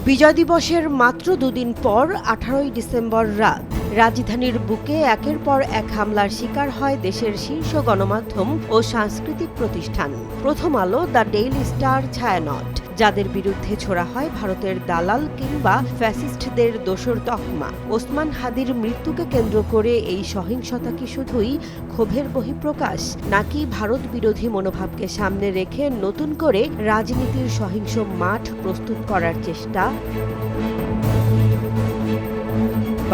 বিজয় দিবসের মাত্র দুদিন পর 18 ডিসেম্বর রাত রাজধানীর বুকে একের পর এক হামলার শিকার হয় দেশের শীর্ষ গণমাধ্যম ও সাংস্কৃতিক প্রতিষ্ঠান। প্রথম আলো, দ্য ডেইলি স্টার, ছায়ানট, যাদের বিরুদ্ধে ছোড়া হয় ভারতের দালাল কিংবা ফ্যাসিস্টদের দোসর তকমা। ওসমান হাদির মৃত্যুকে কেন্দ্র করে এই সহিংসতা কি শুধুই ক্ষোভের বহিঃপ্রকাশ, নাকি ভারত বিরোধী মনোভাবকে সামনে রেখে নতুন করে রাজনীতির সহিংস মাঠ প্রস্তুত করার চেষ্টা?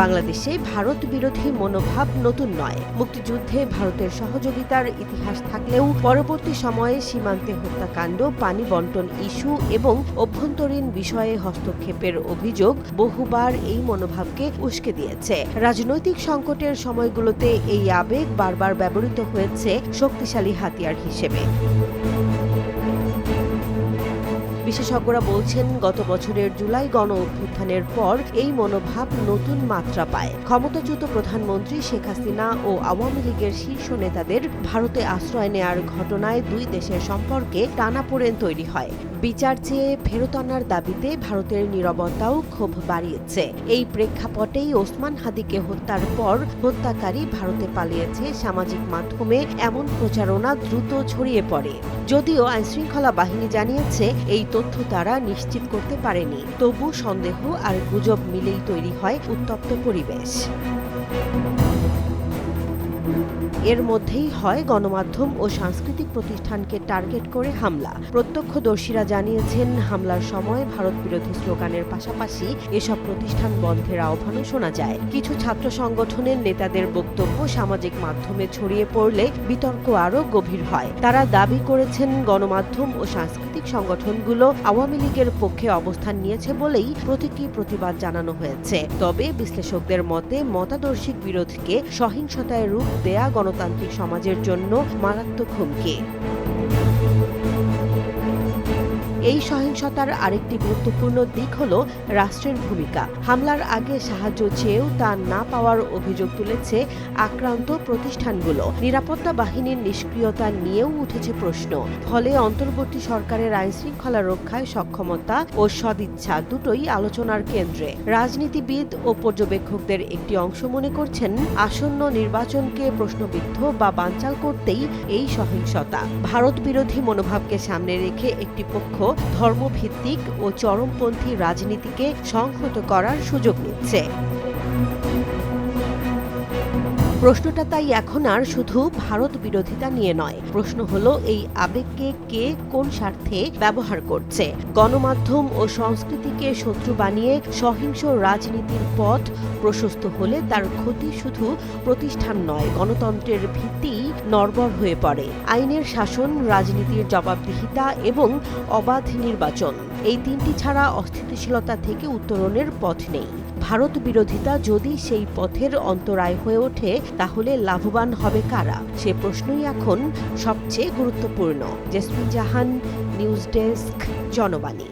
বাংলাদেশে ভারত বিরোধী মনোভাব নতুন নয়। মুক্তিযুদ্ধে ভারতের সহযোগিতার ইতিহাস থাকলেও পরবর্তী সময়ে সীমান্তে হত্যাকাণ্ড, পানি বণ্টন ইস্যু এবং অভ্যন্তরীণ বিষয়ে হস্তক্ষেপের অভিযোগ বহুবার এই মনোভাবকে উস্কে দিয়েছে। রাজনৈতিক সংকটের সময়গুলোতে এই আবেগ বারবার ব্যবহৃত হয়েছে শক্তিশালী হাতিয়ার হিসেবে। বিশেষজ্ঞরা বলছেন, গত বছরের জুলাই গণ অভ্যুত্থানের পর এই মনোভাব নতুন মাত্রা পায়। ক্ষমতাচ্যুত প্রধানমন্ত্রী শেখ হাসিনা ও আওয়ামী লীগের শীর্ষ নেতাদের ভারতে আশ্রয় নেয়ার ঘটনায় দুই দেশের সম্পর্কে টানাপোড়েন তৈরি হয়। বিচার চেয়ে ফেরত আনার দাবিতে ভারতের নীরবতাও ক্ষোভ বাড়িয়েছে। এই প্রেক্ষাপটেই ওসমান হাদিকে হত্যার পর হত্যাকারী ভারতে পালিয়েছে সামাজিক মাধ্যমে এমন প্রচারণা দ্রুত ছড়িয়ে পড়ে। যদিও আইনশৃঙ্খলা বাহিনী জানিয়েছে এই তথ্য তারা নিশ্চিত করতে পারেনি, তবু সন্দেহ আর গুজব মিলেই তৈরি হয় উত্তপ্ত পরিবেশ। এর মধ্যেই হয় গণমাধ্যম ও সাংস্কৃতিক প্রতিষ্ঠানকে টার্গেট করে হামলা। প্রত্যক্ষদর্শীরা জানিয়েছেন, হামলার সময় ভারত বিরোধী স্লোগানের পাশাপাশি এসব প্রতিষ্ঠান বন্ধের আহ্বানও শোনা যায়। কিছু ছাত্র সংগঠনের নেতাদের বক্তব্য সামাজিক মাধ্যমে ছড়িয়ে পড়লে বিতর্ক আরও গভীর হয়। তারা দাবি করেছেন, গণমাধ্যম ও সাংস্কৃতিক সংগঠনগুলো আওয়ামী লীগের পক্ষে অবস্থান নিয়েছে বলেই প্রতীকী প্রতিবাদ জানানো হয়েছে। তবে বিশ্লেষকদের মতে মতাদর্শিক বিরোধকে সহিংসতায় রূপ দেয়া গণতান্ত্রিক সমাজের জন্য মারাত্মক হুমকি। এই সহিংসতার আরেকটি গুরুত্বপূর্ণ দিক হল রাষ্ট্রের ভূমিকা। হামলার আগে সাহায্য চেয়েও তা না পাওয়ার অভিযোগ তুলেছে আক্রান্ত প্রতিষ্ঠানগুলো। নিরাপত্তা বাহিনীর নিষ্ক্রিয়তা নিয়েও উঠেছে প্রশ্ন। ফলে অন্তর্বর্তী সরকারের আইনশৃঙ্খলা রক্ষায় সক্ষমতা ও সদিচ্ছা দুটোই আলোচনার কেন্দ্রে। রাজনীতিবিদ ও পর্যবেক্ষকদের একটি অংশ মনে করছেন, আসন্ন নির্বাচনকে প্রশ্নবিদ্ধ বা বানচাল করতেই এই সহিংসতা। ভারত বিরোধী মনোভাবকে সামনে রেখে একটি পক্ষ ধর্মভিত্তিক ও চরমপন্থী রাজনীতিকে সংহত করার সুযোগ নিচ্ছে। প্রশ্নটা তাই এখন আর শুধু ভারত বিরোধিতা নিয়ে নয়। প্রশ্ন হলো, এই আবেগকে কে কোন স্বার্থে ব্যবহার করছে? গণমাধ্যম ও সংস্কৃতিকে শত্রু বানিয়ে সহিংস রাজনীতির পথ প্রশস্ত হলে তার ক্ষতি শুধু প্রতিষ্ঠান নয়, গণতন্ত্রের ভিত্তিই নড়বড় হয়ে পড়ে। আইনের শাসন, রাজনীতির জবাবদিহিতা এবং অবাধ নির্বাচন, এই তিনটি ছাড়া অস্থিতিশীলতা থেকে উত্তরণের পথ নেই। ভারত বিরোধিতা যদি সেই পথের অন্তরায় হয়ে ওঠে, তাহলে লাভবান হবে কারা? সে প্রশ্নই এখন সবচেয়ে গুরুত্বপূর্ণ। জেসমিন জাহান, নিউজ ডেস্ক, জনবাণী।